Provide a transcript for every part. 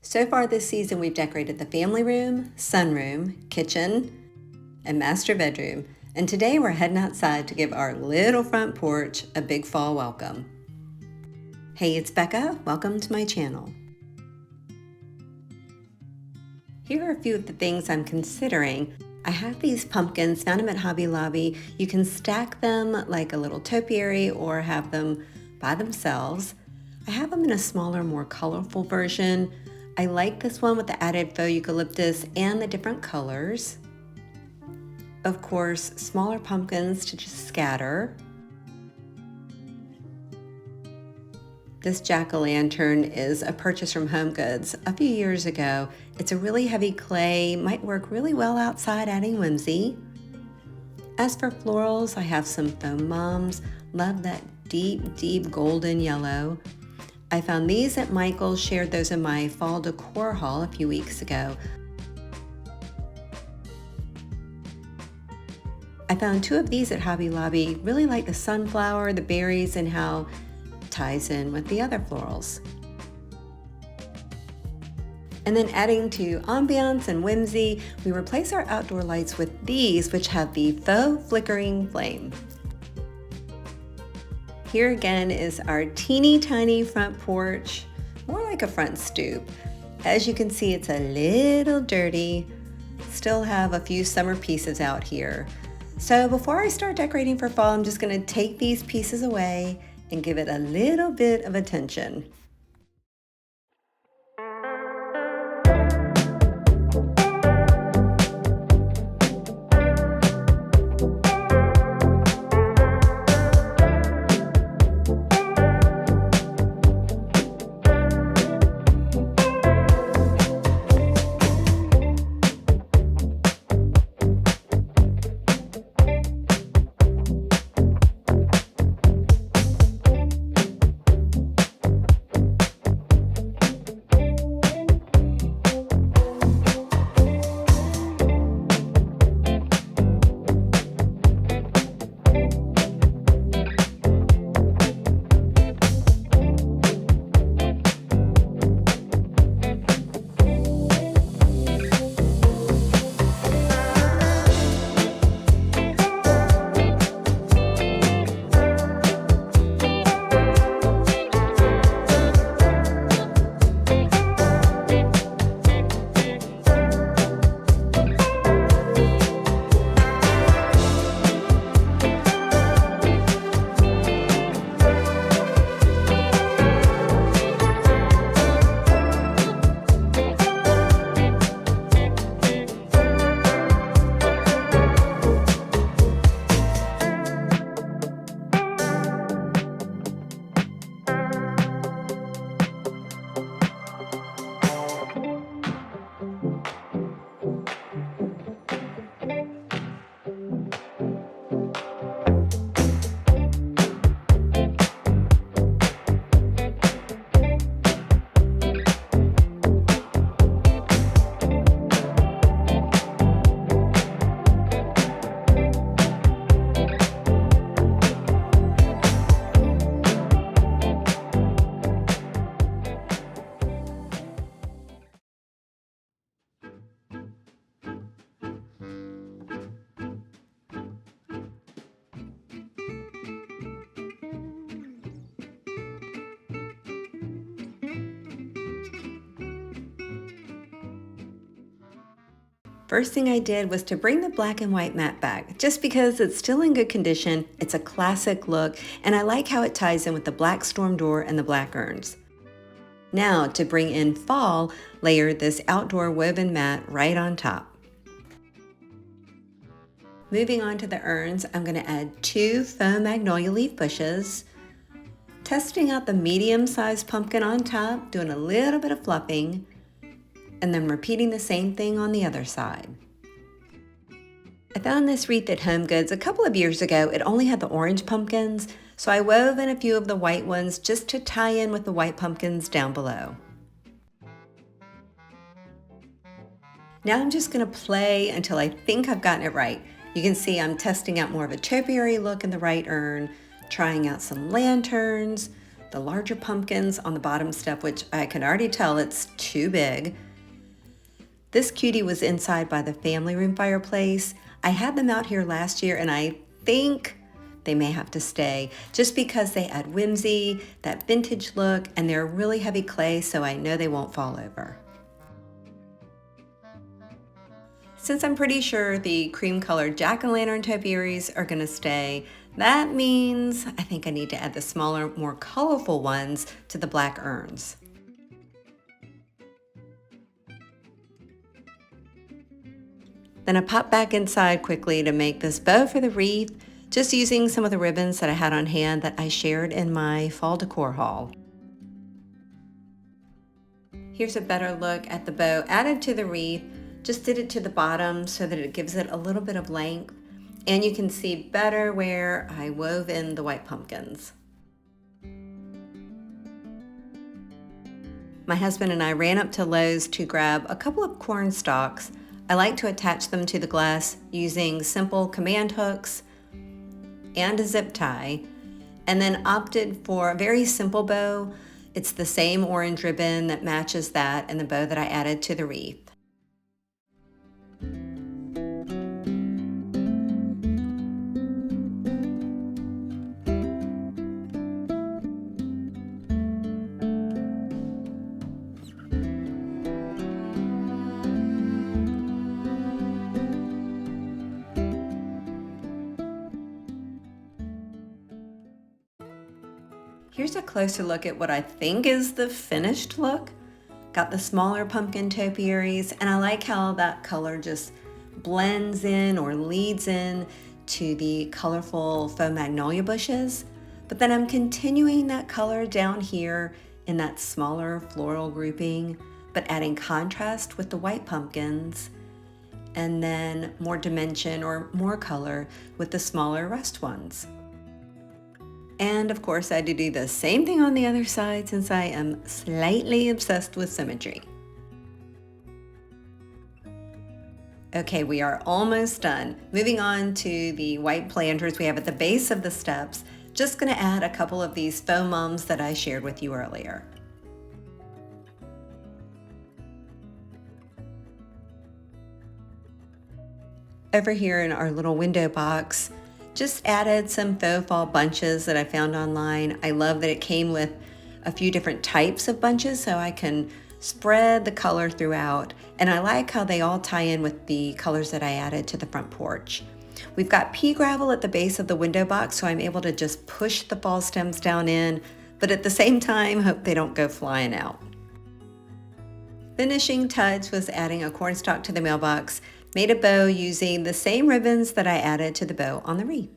So far this season, we've decorated the family room, sunroom, kitchen, and master bedroom. And today we're heading outside to give our little front porch a big fall welcome. Hey, it's Becca. Welcome to my channel. Here are a few of the things I'm considering. I have these pumpkins, found them at Hobby Lobby. You can stack them like a little topiary or have them by themselves. I have them in a smaller, more colorful version. I like this one with the added faux eucalyptus and the different colors. Of course, smaller pumpkins to just scatter. This jack-o'-lantern is a purchase from HomeGoods a few years ago. It's a really heavy clay, might work really well outside adding whimsy. As for florals, I have some foam mums. Love that deep golden yellow. I found these at Michael's, shared those in my fall decor haul a few weeks ago. I found two of these at Hobby Lobby. Really like the sunflower, the berries, and how it ties in with the other florals. And then adding to ambiance and whimsy, we replace our outdoor lights with these, which have the faux flickering flame. Here again is our teeny tiny front porch, more like a front stoop. As you can see, it's a little dirty. Still have a few summer pieces out here. So before I start decorating for fall, I'm just going to take these pieces away and give it a little bit of attention. First thing I did was to bring the black and white mat back, just because it's still in good condition, it's a classic look, and I like how it ties in with the black storm door and the black urns. Now, to bring in fall, layer this outdoor woven mat right on top. Moving on to the urns, I'm going to add 2 faux magnolia leaf bushes, testing out the medium-sized pumpkin on top, doing a little bit of fluffing, and then repeating the same thing on the other side. I found this wreath at HomeGoods a couple of years ago. It only had the orange pumpkins, so I wove in a few of the white ones just to tie in with the white pumpkins down below. Now I'm just going to play until I think I've gotten it right. You can see I'm testing out more of a topiary look in the right urn, trying out some lanterns, the larger pumpkins on the bottom step, which I can already tell it's too big. This cutie was inside by the family room fireplace. I had them out here last year and I think they may have to stay just because they add whimsy, that vintage look, and they're really heavy clay, so I know they won't fall over. Since I'm pretty sure the cream colored jack-o'-lantern topiaries are gonna stay, that means I think I need to add the smaller, more colorful ones to the black urns. Then I popped back inside quickly to make this bow for the wreath, just using some of the ribbons that I had on hand that I shared in my fall decor haul. Here's a better look at the bow added to the wreath. Just did it to the bottom so that it gives it a little bit of length, and you can see better where I wove in the white pumpkins. My husband and I ran up to Lowe's to grab a couple of corn stalks. I like to attach them to the glass using simple command hooks and a zip tie, and then opted for a very simple bow. It's the same orange ribbon that matches that and the bow that I added to the wreath. Here's a closer look at what I think is the finished look. Got the smaller pumpkin topiaries, and I like how that color just blends in or leads in to the colorful faux magnolia bushes. But then I'm continuing that color down here in that smaller floral grouping, but adding contrast with the white pumpkins, and then more dimension or more color with the smaller rust ones. And of course, I had to do the same thing on the other side since I am slightly obsessed with symmetry. Okay, we are almost done. Moving on to the white planters we have at the base of the steps. Just gonna add a couple of these faux mums that I shared with you earlier. Over here in our little window box, just added some faux fall bunches that I found online. I love that it came with a few different types of bunches so I can spread the color throughout, and I like how they all tie in with the colors that I added to the front porch. We've got pea gravel at the base of the window box, so I'm able to just push the fall stems down in, but at the same time hope they don't go flying out. Finishing touch was adding a cornstalk to the mailbox. Made a bow using the same ribbons that I added to the bow on the wreath.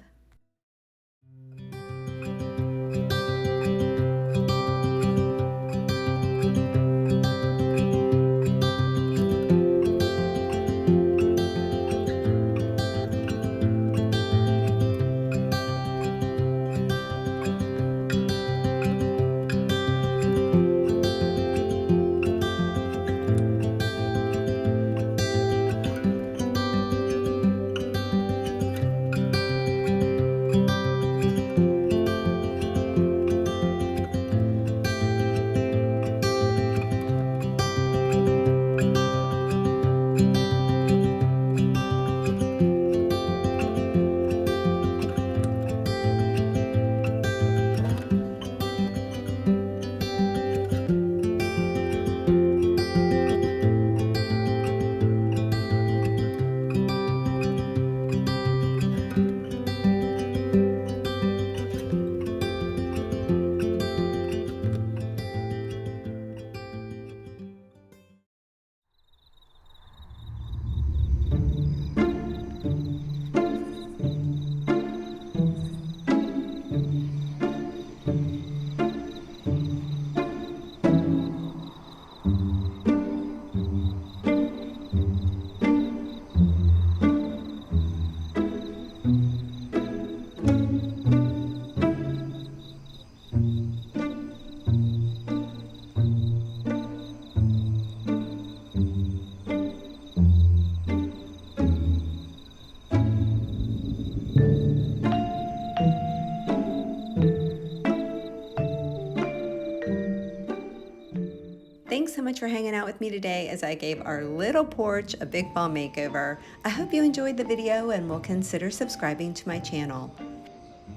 much for hanging out with me today as I gave our little porch a big fall makeover. I hope you enjoyed the video and will consider subscribing to my channel.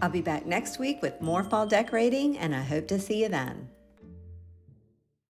I'll be back next week with more fall decorating, and I hope to see you then.